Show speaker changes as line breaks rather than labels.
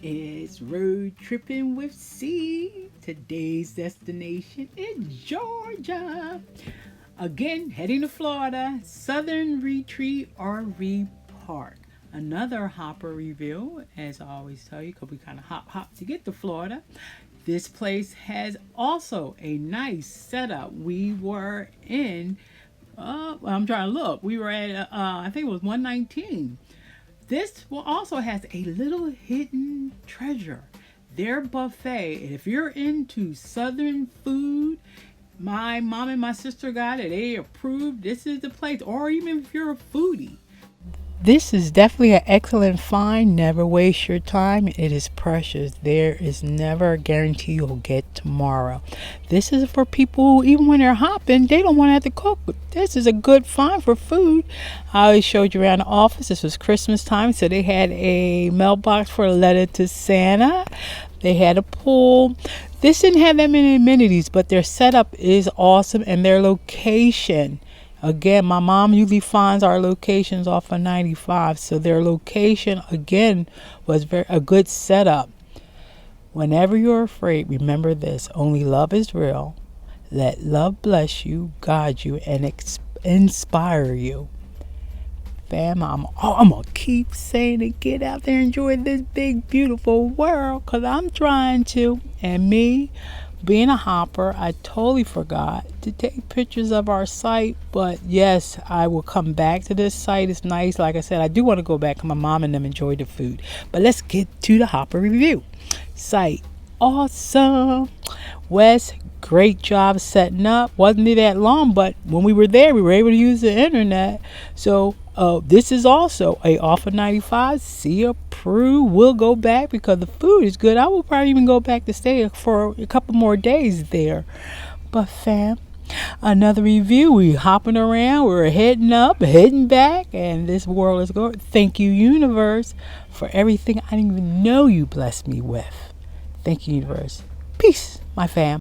It's road tripping with C. Today's destination is Georgia. Again, heading to Florida, Southern Retreat RV Park. Another hopper review, as I always tell you, because we kind of hop to get to Florida. This place has also a nice setup. We were in, I'm trying to look, we were at, I think it was 119. This will also has a little hidden treasure. Their buffet. And if you're into Southern food, my mom and my sister got it. They approved. This is the place. Or even if you're a foodie, this is definitely an excellent find. Never waste your time. It is precious. There is never a guarantee you'll get tomorrow. This is for people who, even when they're hopping, they don't want to have to cook. This is a good find for food. I always showed you around the office. This was Christmas time, so they had a mailbox for a letter to Santa. They had a pool. This didn't have that many amenities, but their setup is awesome, and their location. Again, my mom usually finds our locations off of 95, so their location again was a good setup. Whenever you're afraid, remember this: only love is real. Let love bless you, guide you, and inspire you. Fam, I'm gonna keep saying it. Get out there, enjoy this big, beautiful world, cause I'm trying to. And me, being a hopper, I totally forgot to take pictures of our site. But yes, I will come back to this site. It's nice. Like I said, I do want to go back because my mom and them enjoyed the food. But let's get to the hopper review. Site awesome. Wes, great job setting up. Wasn't it that long, but when we were there, we were able to use the internet. So this is also a offer 95. See approved. We'll go back because the food is good. I will probably even go back to stay for a couple more days there. But fam, another review. We hopping around. We're heading up, heading back, and this world is going. Thank you, universe, for everything I didn't even know you blessed me with. Thank you, universe. Peace, my fam.